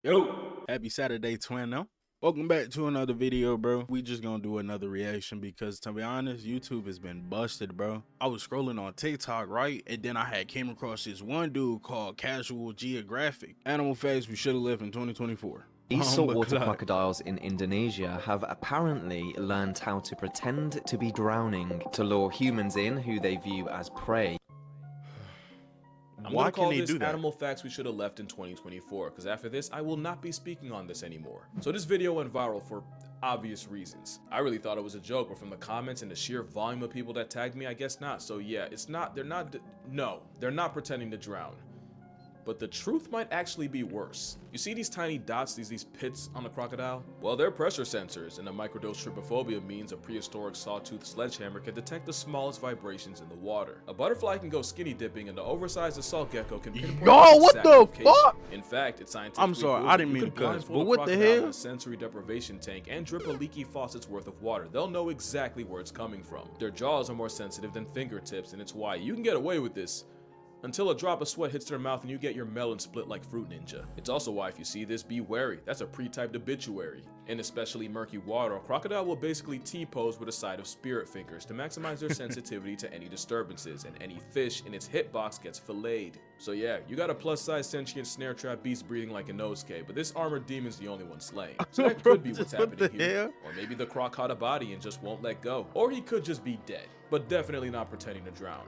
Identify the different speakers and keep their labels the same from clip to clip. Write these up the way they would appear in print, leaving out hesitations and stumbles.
Speaker 1: Yo, happy Saturday, twin. Welcome back to another video, bro. We just gonna do another reaction because, to be honest, YouTube has been busted, bro. I was scrolling on TikTok, right? And then I had came across this one dude called Casual Geographic. Animal facts we should have lived in 2024.
Speaker 2: These saltwater crocodiles in Indonesia have apparently learned how to pretend to be drowning to lure humans in who they view as prey.
Speaker 3: I'm going to call this Animal Facts We Should Have Left in 2024, because after this, I will not be speaking on this anymore. So this video went viral for obvious reasons. I really thought it was a joke, but from the comments and the sheer volume of people that tagged me, I guess not. So yeah, they're not pretending to drown. But the truth might actually be worse. You see these tiny dots, these pits on the crocodile? Well, they're pressure sensors, and the microdose trypophobia means a prehistoric sawtooth sledgehammer can detect the smallest vibrations in the water. A butterfly can go skinny dipping, and the oversized assault gecko can pinpoint
Speaker 1: what the
Speaker 3: location.
Speaker 1: fuck?
Speaker 3: In fact, it's scientific.
Speaker 1: I'm sorry, I didn't mean to cuss, but what the hell?
Speaker 3: A sensory deprivation tank and drip a leaky faucet's worth of water. They'll know exactly where it's coming from. Their jaws are more sensitive than fingertips, and it's why you can get away with this until a drop of sweat hits their mouth and you get your melon split like Fruit Ninja. It's also why if you see this, be wary. That's a pre-typed obituary. In especially murky water, a crocodile will basically T-pose with a side of spirit fingers to maximize their sensitivity to any disturbances, and any fish in its hitbox gets filleted. So yeah, you got a plus-size sentient snare trap beast breathing like a Inosuke, but this armored demon's the only one slain. So that could be what's happening here. Or maybe the croc caught a body and just won't let go. Or he could just be dead, but definitely not pretending to drown.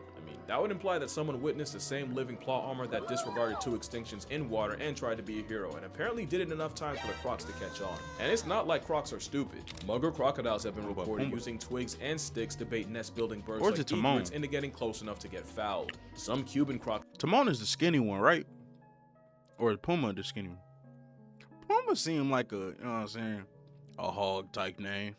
Speaker 3: That would imply that someone witnessed the same living plot armor that disregarded 2 extinctions in water and tried to be a hero, and apparently did it enough times for the crocs to catch on. And it's not like crocs are stupid. Mugger crocodiles have been reported using twigs and sticks to bait nest-building birds like egrets into getting close enough to get fouled. Some Cuban
Speaker 1: Timon is the skinny one, right? Or is Puma the skinny one? Puma seemed like a, you know what I'm saying, a hog type name.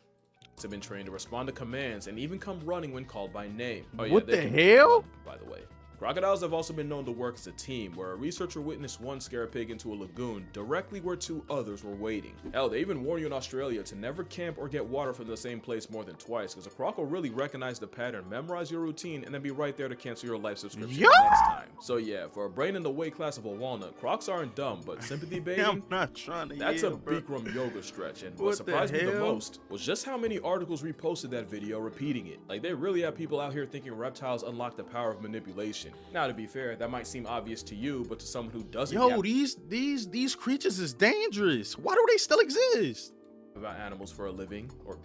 Speaker 3: Have been trained to respond to commands and even come running when called by name. Oh, yeah,
Speaker 1: what the hell?
Speaker 3: By the way, crocodiles have also been known to work as a team, where a researcher witnessed one scare a pig into a lagoon directly where 2 others were waiting. Hell, they even warn you in Australia to never camp or get water from the same place more than twice, because a croc will really recognize the pattern, memorize your routine, and then be right there to cancel your life subscription next time. So yeah, for a brain in the weight class of a walnut, crocs aren't dumb, but sympathy baiting?
Speaker 1: I'm not trying to
Speaker 3: That's a Bikram yoga stretch, and what surprised me the most was just how many articles reposted that video repeating it. Like, they really have people out here thinking reptiles unlock the power of manipulation. Now, to be fair, that might seem obvious to you, but to someone who doesn't,
Speaker 1: these creatures is dangerous. Why do they still exist?
Speaker 3: About animals for a living, or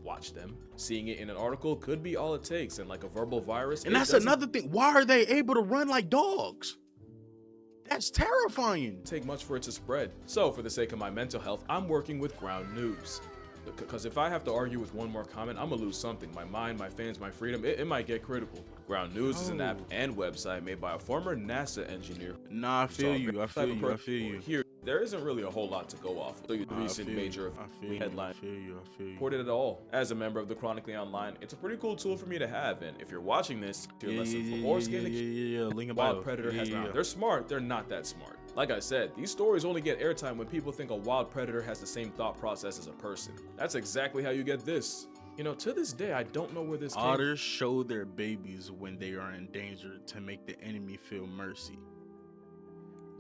Speaker 3: watch them. Seeing it in an article could be all it takes, and like a verbal virus.
Speaker 1: And that's another thing. Why are they able to run like dogs? That's terrifying.
Speaker 3: Take much for it to spread. So, for the sake of my mental health, I'm working with ground news. Because if I have to argue with one more comment, I'm gonna lose something. My mind, my fans, my freedom, it might get critical. Ground News is an app and website made by a former NASA engineer.
Speaker 1: Nah, I feel you.
Speaker 3: Here, there isn't really a whole lot to go off. The recent major headline reported it all. As a member of the Chronically Online, it's a pretty cool tool for me to have. And if you're watching this, wild predator has not. They're smart. They're not that smart. Like I said, these stories only get airtime when people think a wild predator has the same thought process as a person. That's exactly how you get this. You know, to this day, I don't know where this came from.
Speaker 1: Otters show their babies when they are in danger to make the enemy feel mercy.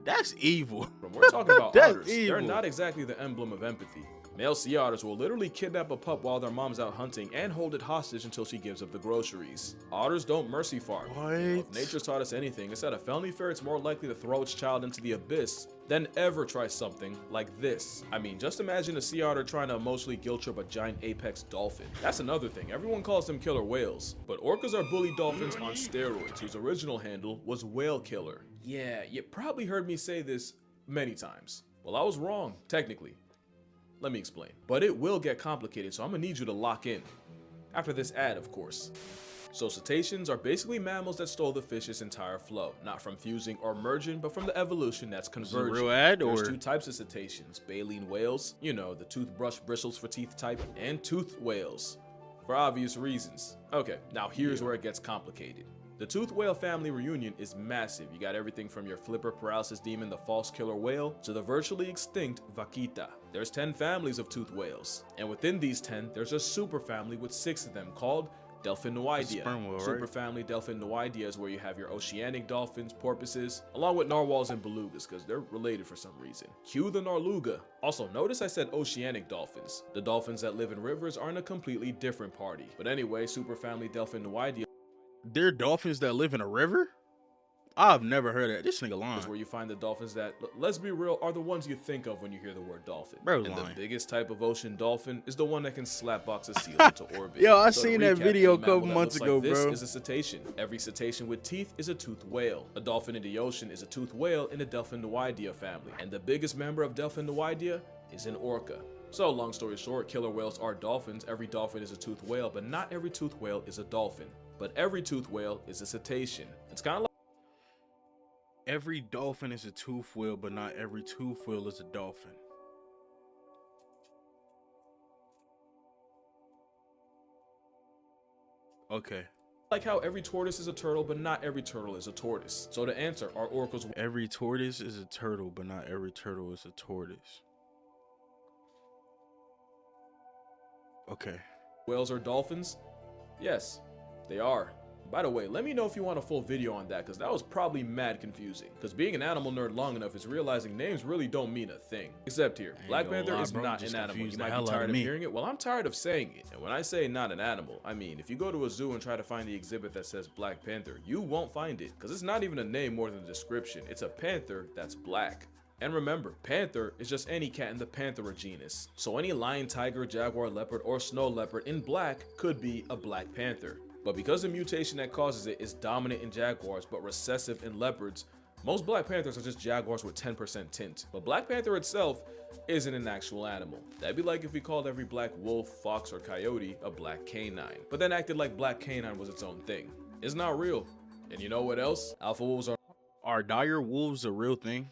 Speaker 1: That's evil.
Speaker 3: We're talking about otters. They're not exactly the emblem of empathy. Male sea otters will literally kidnap a pup while their mom's out hunting and hold it hostage until she gives up the groceries. Otters don't mercy farm. If nature's taught us anything, it's that a family ferret's more likely to throw its child into the abyss than ever try something like this. I mean, just imagine a sea otter trying to emotionally guilt trip a giant apex dolphin. That's another thing. Everyone calls them killer whales, but orcas are bully dolphins on steroids, whose original handle was whale killer. Yeah, you probably heard me say this many times. Well, I was wrong, technically. Let me explain. But it will get complicated, so I'm gonna need you to lock in. After this ad, of course. So cetaceans are basically mammals that stole the fish's entire flow, not from fusing or merging, but from the evolution that's converging.
Speaker 1: Real ad,
Speaker 3: There's 2 types of cetaceans: baleen whales, you know, the toothbrush bristles for teeth type, and toothed whales, for obvious reasons. Okay, now here's where it gets complicated. The toothed whale family reunion is massive. You got everything from your flipper paralysis demon, the false killer whale, to the virtually extinct vaquita. There's 10 families of toothed whales, and within these 10, there's a super family with 6 of them called Delphinoidea.
Speaker 1: Sperm whale, right?
Speaker 3: Superfamily Delphinoidea is where you have your oceanic dolphins, porpoises, along with narwhals and belugas because they're related for some reason. Cue the narluga. Also, notice I said oceanic dolphins. The dolphins that live in rivers are in a completely different party. But anyway, superfamily Delphinoidea
Speaker 1: There are dolphins that live in a river? I've never heard that. This nigga lying.
Speaker 3: is where you find the dolphins that, let's be real, are the ones you think of when you hear the word dolphin.
Speaker 1: Bro's
Speaker 3: And
Speaker 1: lying.
Speaker 3: the biggest type of ocean dolphin is the one that can slapbox a seal into orbit.
Speaker 1: Yo, I
Speaker 3: So to
Speaker 1: seen that
Speaker 3: recap,
Speaker 1: video a
Speaker 3: any mammal
Speaker 1: couple
Speaker 3: that
Speaker 1: months
Speaker 3: looks
Speaker 1: ago,
Speaker 3: like this
Speaker 1: bro.
Speaker 3: is a cetacean. Every cetacean with teeth is a toothed whale. A dolphin in the ocean is a toothed whale in the Delphinoidea family. And the biggest member of Delphinoidea is an orca. So long story short, killer whales are dolphins. Every dolphin is a toothed whale, but not every toothed whale is a dolphin. But every toothed whale is a cetacean. It's kind of like
Speaker 1: Every dolphin is a tooth whale, but not every tooth whale is a dolphin. Okay.
Speaker 3: how every tortoise is a turtle, but not every turtle is a tortoise. So to answer, are orcas
Speaker 1: Every tortoise is a turtle, but not every turtle is a tortoise. Okay.
Speaker 3: whales or dolphins? Yes, they are. By the way, let me know if you want a full video on that, because that was probably mad confusing. Because being an animal nerd long enough is realizing names really don't mean a thing. Except here, Black Panther is not an animal. You might be tired of hearing it. Well, I'm tired of saying it. And when I say not an animal, I mean, if you go to a zoo and try to find the exhibit that says Black Panther, you won't find it. Because it's not even a name more than a description. It's a panther that's black. And remember, panther is just any cat in the Panthera genus. So any lion, tiger, jaguar, leopard, or snow leopard in black could be a black panther. But because the mutation that causes it is dominant in jaguars but recessive in leopards, most black panthers are just jaguars with 10% tint. But Black Panther itself isn't an actual animal. That'd be like if we called every black wolf, fox, or coyote a black canine, but then acted like black canine was its own thing. It's not real. And you know what else? Alpha wolves
Speaker 1: Are dire wolves a real thing?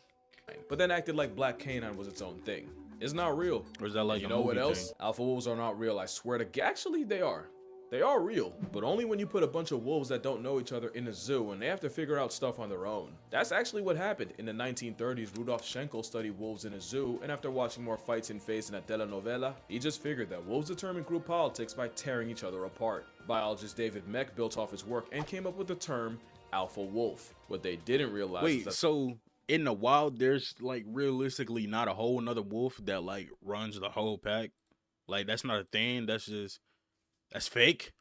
Speaker 3: but then acted like black canine was its own thing. It's not real.
Speaker 1: Or is that like
Speaker 3: And you
Speaker 1: a
Speaker 3: know what
Speaker 1: movie
Speaker 3: else?
Speaker 1: thing?
Speaker 3: Alpha wolves are not real, I swear to actually they are. They are real, but only when you put a bunch of wolves that don't know each other in a zoo and they have to figure out stuff on their own. That's actually what happened. In the 1930s, Rudolf Schenkel studied wolves in a zoo, and after watching more fights in face in a telenovela, he just figured that wolves determine group politics by tearing each other apart. Biologist David Mech built off his work and came up with the term alpha wolf. What they didn't realize is
Speaker 1: Wait,
Speaker 3: that
Speaker 1: so in the wild, there's like realistically not a whole another wolf that like runs the whole pack? Like that's not a thing. That's fake.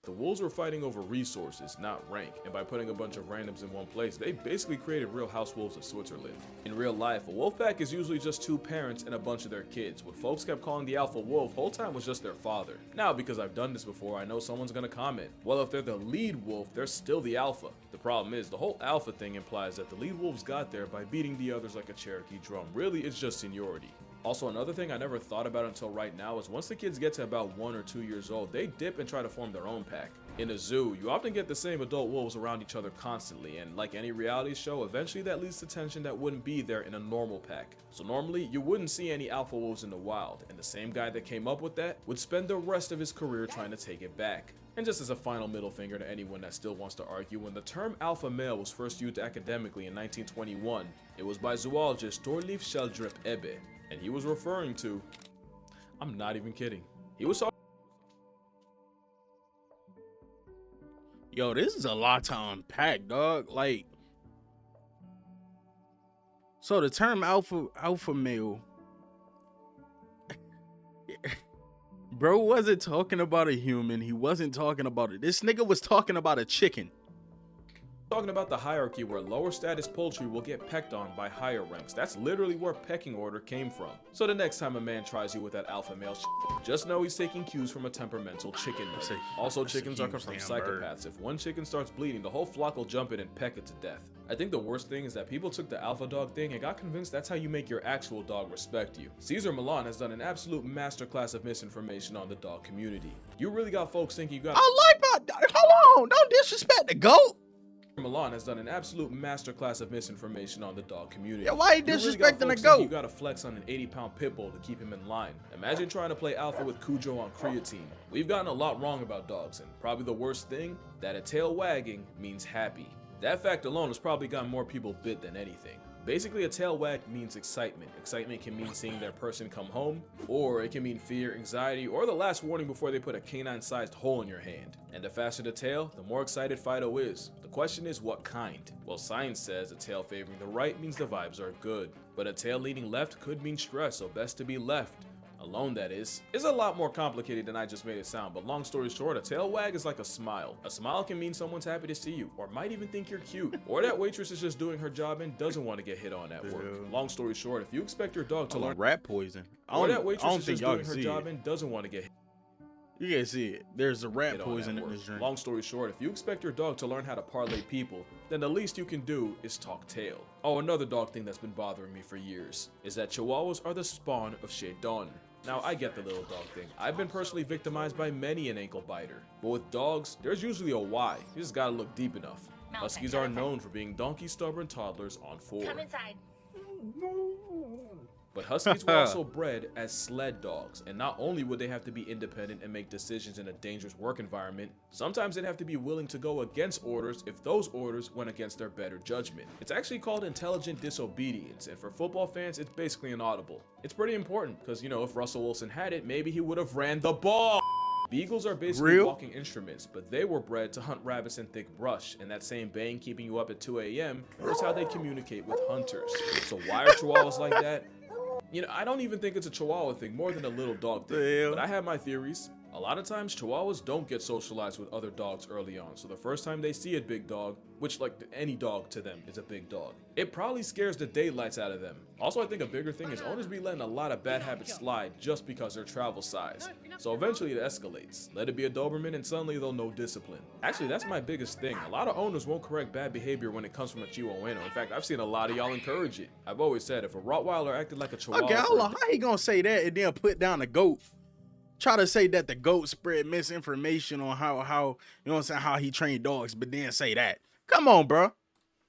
Speaker 3: the wolves were fighting over resources, not rank, and by putting a bunch of randoms in one place, they basically created real house wolves of Switzerland. In real life, a wolf pack is usually just two parents and a bunch of their kids. What folks kept calling the alpha wolf whole time was just their father. Now, because I've done this before, I know someone's gonna comment, well, if they're the lead wolf, they're still the alpha. The problem is, the whole alpha thing implies that the lead wolves got there by beating the others like a Cherokee drum. Really, it's just seniority. Also, another thing I never thought about until right now is once the kids get to about 1 or 2 years old, they dip and try to form their own pack. In a zoo, you often get the same adult wolves around each other constantly, and like any reality show, eventually that leads to tension that wouldn't be there in a normal pack. So normally, you wouldn't see any alpha wolves in the wild, and the same guy that came up with that would spend the rest of his career trying to take it back. And just as a final middle finger to anyone that still wants to argue, when the term alpha male was first used academically in 1921, it was by zoologist Thorleif Sheldrup Ebbe. And he was referring to, I'm not even kidding, he was talking.
Speaker 1: Yo, this is a lot to unpack, dog. Like, so the term alpha male, bro wasn't talking about a human. He wasn't talking about it. This nigga was talking about a chicken.
Speaker 3: Talking about the hierarchy where lower status poultry will get pecked on by higher ranks. That's literally where pecking order came from. So the next time a man tries you with that alpha male just know he's taking cues from a temperamental chicken nugget. Also, chickens are confirmed psychopaths. If one chicken starts bleeding, the whole flock will jump in and peck it to death. I think the worst thing is that people took the alpha dog thing and got convinced that's how you make your actual dog respect you. Cesar Millan has done an absolute masterclass of misinformation on the dog community. You really got folks thinking you got—
Speaker 1: Hold on, don't disrespect the goat.
Speaker 3: Milan has done an absolute masterclass of misinformation on the dog community.
Speaker 1: Yeah, why he
Speaker 3: You really
Speaker 1: disrespecting
Speaker 3: got
Speaker 1: the
Speaker 3: folks
Speaker 1: goat?
Speaker 3: thinking You gotta flex on an 80-pound pit bull to keep him in line. Imagine trying to play alpha with Cujo on creatine. We've gotten a lot wrong about dogs, and probably the worst thing, that a tail wagging means happy. That fact alone has probably gotten more people bit than anything. Basically, a tail wag means excitement. Excitement can mean seeing their person come home, or it can mean fear, anxiety, or the last warning before they put a canine-sized hole in your hand. And the faster the tail, the more excited Fido is. The question is, what kind? Well, science says a tail favoring the right means the vibes are good, but a tail leaning left could mean stress, so best to be left. Alone, that is a lot more complicated than I just made it sound, but long story short, a tail wag is like a smile. A smile can mean someone's happy to see you, or might even think you're cute, or that waitress is just doing her job and doesn't want to get hit on at work. Long story short, if you expect your dog to learn
Speaker 1: rat poison,
Speaker 3: or that waitress is just doing her job and doesn't want to get hit.
Speaker 1: You can't see it. There's a rat poison in this drink.
Speaker 3: Long story short, if you expect your dog to learn how to parlay people, then the least you can do is talk tail. Oh, another dog thing that's been bothering me for years is that Chihuahuas are the spawn of Shaitan. Now, I get the little dog thing. I've been personally victimized by many an ankle biter. But with dogs, there's usually a why. You just gotta look deep enough. Huskies are known for being donkey stubborn toddlers on 4.
Speaker 4: Come inside.
Speaker 3: But Huskies were also bred as sled dogs, and not only would they have to be independent and make decisions in a dangerous work environment, sometimes they'd have to be willing to go against orders if those orders went against their better judgment. It's actually called intelligent disobedience, and for football fans, it's basically an audible. It's pretty important, because, you know, if Russell Wilson had it, maybe he would have ran the ball. Beagles are basically walking instruments, but they were bred to hunt rabbits in thick brush, and that same bang keeping you up at 2 a.m. is how they communicate with hunters. So why are Chihuahuas like that? You know, I don't even think it's a Chihuahua thing, more than a little dog thing, but I have my theories. A lot of times, Chihuahuas don't get socialized with other dogs early on, so the first time they see a big dog, which like any dog to them is a big dog, it probably scares the daylights out of them. Also, I think a bigger thing is owners be letting a lot of bad habits slide just because they're travel size. So eventually it escalates. Let it be a Doberman and suddenly they'll know discipline. Actually, that's my biggest thing. A lot of owners won't correct bad behavior when it comes from a Chihuahua. In fact, I've seen a lot of y'all encourage it. I've always said if a Rottweiler acted like a Chihuahua...
Speaker 1: Okay, hold on. How you gonna say that and then put down a goat? Try to say that the goat spread misinformation on how you know what I'm saying, how he trained dogs, but then say that. Come on, bro.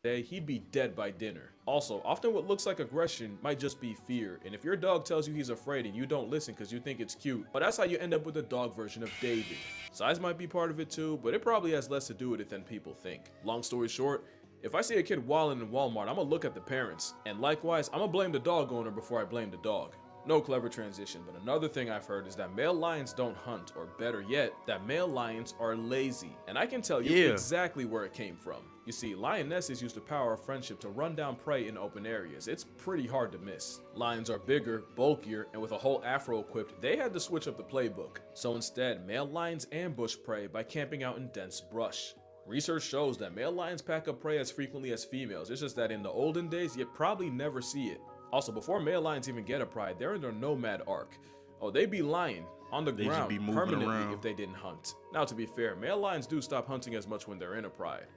Speaker 3: He'd be dead by dinner. Also, often what looks like aggression might just be fear, and if your dog tells you he's afraid and you don't listen because you think it's cute, but that's how you end up with a dog version of David. Size might be part of it too, but it probably has less to do with it than people think. Long story short, if I see a kid wilding in Walmart, I'm gonna look at the parents, and likewise, I'm gonna blame the dog owner before I blame the dog. No clever transition, but another thing I've heard is that male lions don't hunt, or better yet, that male lions are lazy. And I can tell you exactly where it came from. You see, lionesses use the power of friendship to run down prey in open areas. It's pretty hard to miss. Lions are bigger, bulkier, and with a whole afro equipped, they had to switch up the playbook. So instead, male lions ambush prey by camping out in dense brush. Research shows that male lions pack up prey as frequently as females. It's just that in the olden days, you'd probably never see it. Also, before male lions even get a pride, they're in their nomad arc. Oh, they be lying on the ground permanently if they didn't hunt. Now, to be fair, male lions do stop hunting as much when they're in a pride,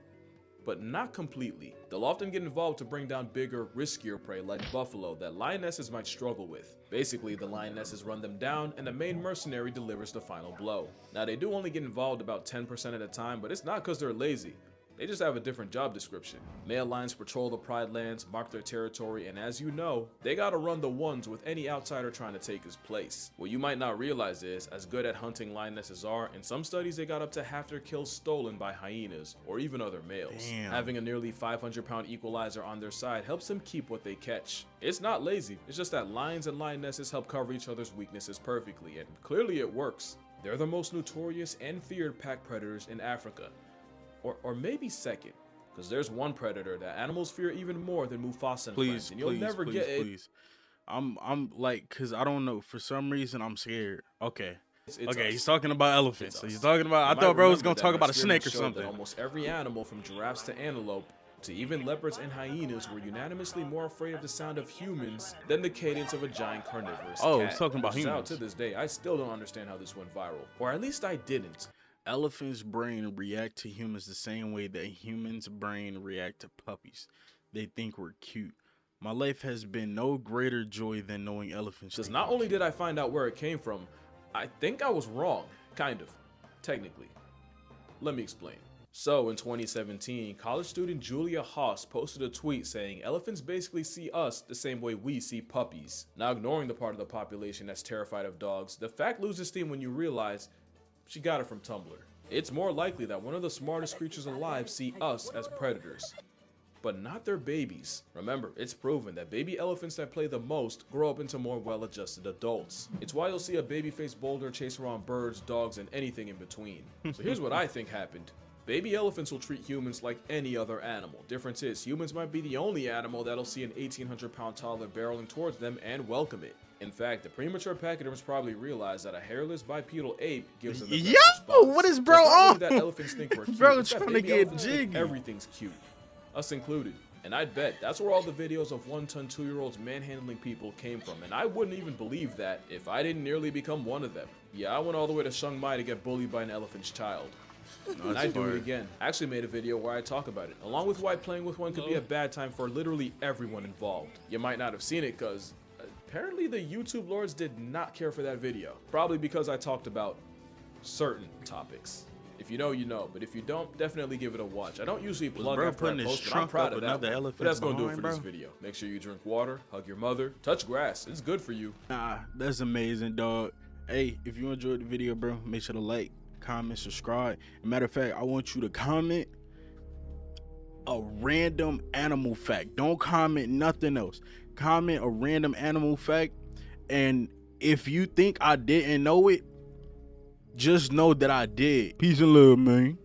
Speaker 3: but not completely. They'll often get involved to bring down bigger, riskier prey like buffalo that lionesses might struggle with. Basically, the lionesses run them down and the main mercenary delivers the final blow. Now, they do only get involved about 10% of the time, but it's not because they're lazy. They just have a different job description. Male lions patrol the pride lands, mark their territory, and as you know, they gotta run the ones with any outsider trying to take his place. What you might not realize is, as good at hunting lionesses are, in some studies they got up to half their kills stolen by hyenas, or even other males. Having a nearly 500-pound equalizer on their side helps them keep what they catch. It's not lazy, it's just that lions and lionesses help cover each other's weaknesses perfectly, and clearly it works. They're the most notorious and feared pack predators in Africa. Or maybe second, because there's one predator that animals fear even more than Mufasa and friends, and you'll never get it.
Speaker 1: I'm like, cause I don't know, for some reason I'm scared. Okay.
Speaker 3: It's
Speaker 1: he's talking about elephants. So he's talking about, I thought bro was gonna talk about a snake or something.
Speaker 3: Almost every animal from giraffes to antelope to even leopards and hyenas were unanimously more afraid of the sound of humans than the cadence of a giant carnivorous cat.
Speaker 1: He's talking about humans.
Speaker 3: To this day, I still don't understand how this went viral, or at least I didn't.
Speaker 1: Elephants' brain react to humans the same way that humans' brain react to puppies. They think we're cute. My life has been no greater joy than knowing elephants.
Speaker 3: Because not only did I find out where it came from, I think I was wrong, kind of, technically. Let me explain. So in 2017, college student Julia Haas posted a tweet saying elephants basically see us the same way we see puppies. Now, ignoring the part of the population that's terrified of dogs, the fact loses steam when you realize she got it from Tumblr. It's more likely that one of the smartest creatures alive see us as predators. but not their babies. Remember, it's proven that baby elephants that play the most grow up into more well-adjusted adults. It's why you'll see a baby-faced boulder chase around birds, dogs, and anything in between. So here's what I think happened. Baby elephants will treat humans like any other animal. Difference is, humans might be the only animal that'll see an 1,800-pound toddler barreling towards them and welcome it. In fact, the premature pachyderms probably realized that a hairless bipedal ape gives them the best response.
Speaker 1: What is bro
Speaker 3: It's not
Speaker 1: on?
Speaker 3: really that elephants think we're cute.
Speaker 1: Bro
Speaker 3: It's that
Speaker 1: trying to
Speaker 3: baby
Speaker 1: get
Speaker 3: elephants think
Speaker 1: jiggy.
Speaker 3: everything's cute, us included. And I'd bet that's where all the videos of 1-ton 2-year-olds manhandling people came from, and I wouldn't even believe that if I didn't nearly become one of them. Yeah, I went all the way to Chiang Mai to get bullied by an elephant's child. And I'd do it again. I actually made a video where I talk about it, along with why playing with one could be a bad time for literally everyone involved. You might not have seen it because apparently the YouTube lords did not care for that video. Probably because I talked about certain topics. If you know, you know, but if you don't, definitely give it a watch. I don't usually plug
Speaker 1: bro
Speaker 3: after I
Speaker 1: putting his
Speaker 3: post, but I'm
Speaker 1: trunk
Speaker 3: proud
Speaker 1: up
Speaker 3: of that
Speaker 1: another
Speaker 3: one.
Speaker 1: elephant
Speaker 3: But that's gonna do it
Speaker 1: behind,
Speaker 3: for this
Speaker 1: bro?
Speaker 3: video. Make sure you drink water, hug your mother, touch grass. It's good for you.
Speaker 1: Nah, that's amazing, dog. Hey, if you enjoyed the video, bro, make sure to like, comment, subscribe. Matter of fact, I want you to comment a random animal fact. Don't comment nothing else. Comment a random animal fact, and if you think I didn't know it, just know that I did. Peace and love, man.